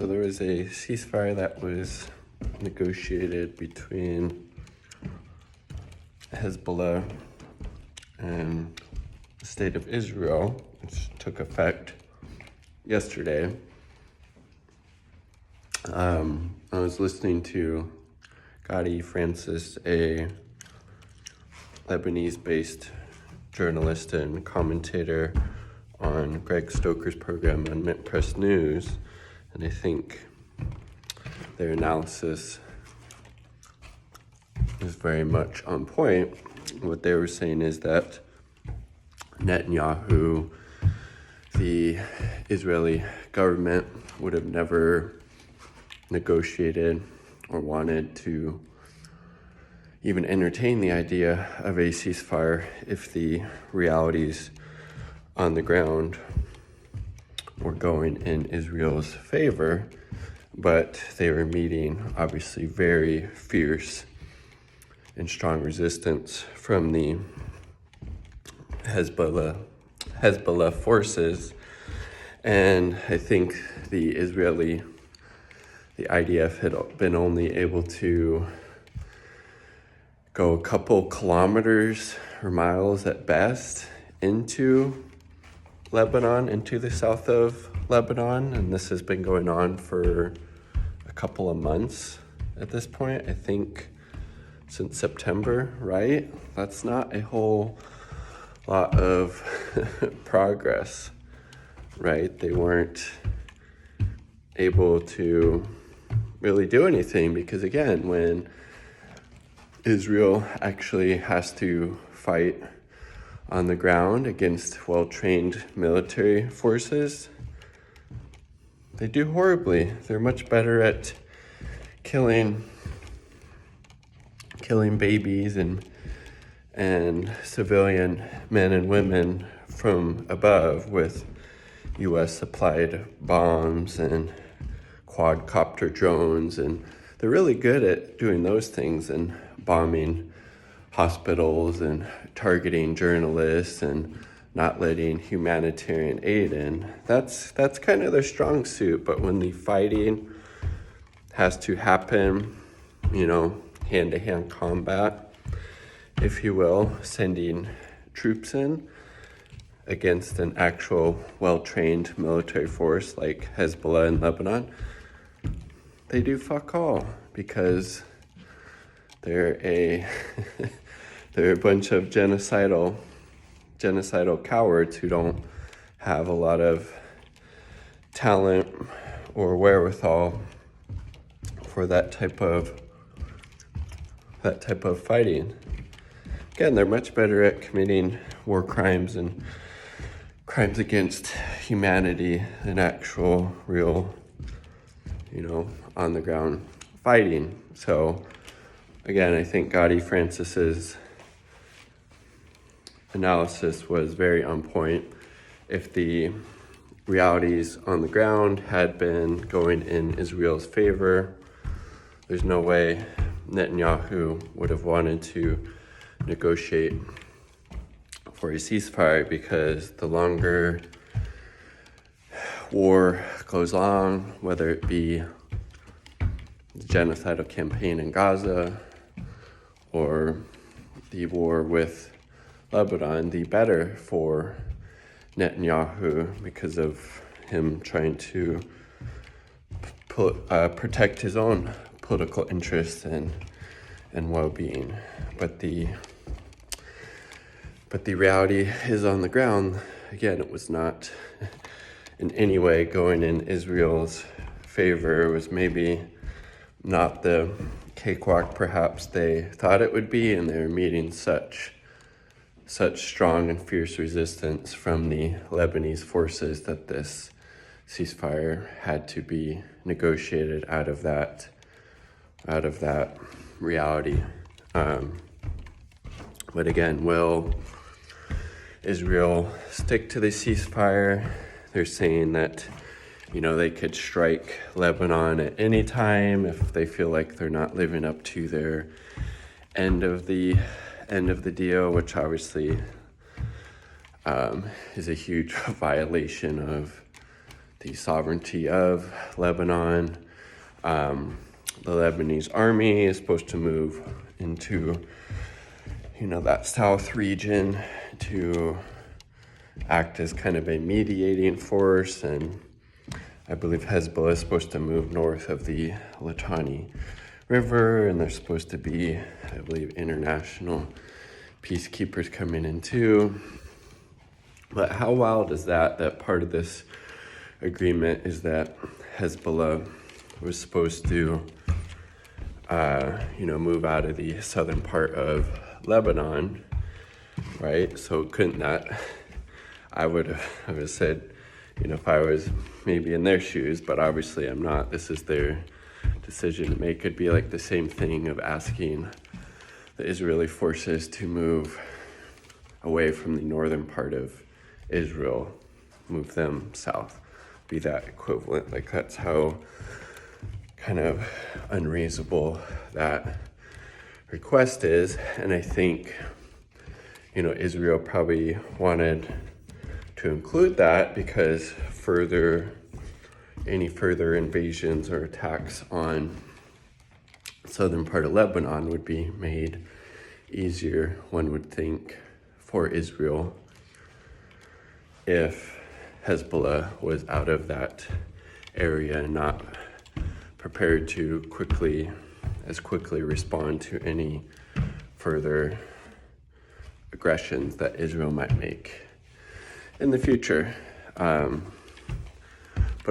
So there was a ceasefire that was negotiated between Hezbollah and the state of Israel, which took effect yesterday. I was listening to Gadi Francis, a Lebanese-based journalist and commentator on Greg Stoker's program on Mint Press News, and I think their analysis is very much on point. What they were saying is that Netanyahu, the Israeli government, would have never negotiated or wanted to even entertain the idea of a ceasefire if the realities on the ground were going in Israel's favor, but they were meeting obviously very fierce and strong resistance from the Hezbollah forces. And I think the IDF had been only able to go a couple kilometers or miles at best into Lebanon, into the south of Lebanon, and this has been going on for a couple of months at this point, I think since September, right? That's not a whole lot of progress, right? They weren't able to really do anything because, again, when Israel actually has to fight on the ground against well-trained military forces, they do horribly. They're much better at killing babies and civilian men and women from above with U.S. supplied bombs and quadcopter drones, and they're really good at doing those things and bombing hospitals and targeting journalists and not letting humanitarian aid in. That's kind of their strong suit. But when the fighting has to happen, hand-to-hand combat, if you will, sending troops in against an actual well-trained military force like Hezbollah in Lebanon, they do fuck all because they're a bunch of genocidal cowards who don't have a lot of talent or wherewithal for that type of fighting. Again, they're much better at committing war crimes and crimes against humanity than actual, real, on the ground fighting. So, again, I think Gadi Francis's analysis was very on point. If the realities on the ground had been going in Israel's favor, there's no way Netanyahu would have wanted to negotiate for a ceasefire, because the longer war goes on, whether it be the genocidal campaign in Gaza or the war with Lebanon, the better for Netanyahu, because of him trying to protect his own political interests and well-being. But the reality is on the ground. Again, it was not in any way going in Israel's favor. It was maybe not the cakewalk perhaps they thought it would be, and they were meeting such strong and fierce resistance from the Lebanese forces that this ceasefire had to be negotiated out of that reality. But again, will Israel stick to the ceasefire? They're saying that, they could strike Lebanon at any time if they feel like they're not living up to their end of the deal, which obviously is a huge violation of the sovereignty of Lebanon. The Lebanese army is supposed to move into, that south region to act as kind of a mediating force, and I believe Hezbollah is supposed to move north of the Litani River, and there's supposed to be, I believe, international peacekeepers coming in too. But how wild is that part of this agreement is that Hezbollah was supposed to, move out of the southern part of Lebanon, right? So couldn't that, I would have said, if I was maybe in their shoes, but obviously I'm not. This is their decision to make. Could be like the same thing of asking the Israeli forces to move away from the northern part of Israel, move them south, be that equivalent. Like that's how kind of unreasonable that request is. And I think, Israel probably wanted to include that because any further invasions or attacks on southern part of Lebanon would be made easier, one would think, for Israel if Hezbollah was out of that area and not prepared to quickly respond to any further aggressions that Israel might make in the future. But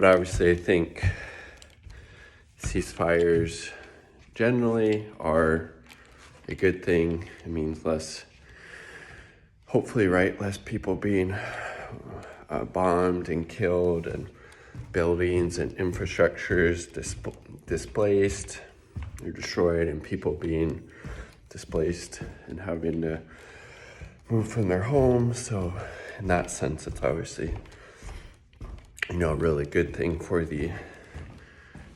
obviously I think ceasefires generally are a good thing. It means less people being bombed and killed, and buildings and infrastructures displaced or destroyed, and people being displaced and having to move from their homes. So in that sense, it's obviously, a really good thing for the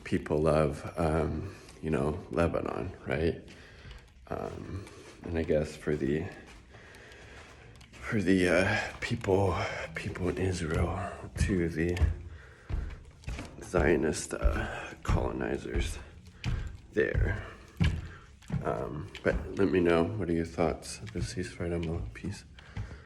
people of, Lebanon, right? And I guess for the people in Israel, to the Zionist colonizers there. But let me know, what are your thoughts of the ceasefire? Peace.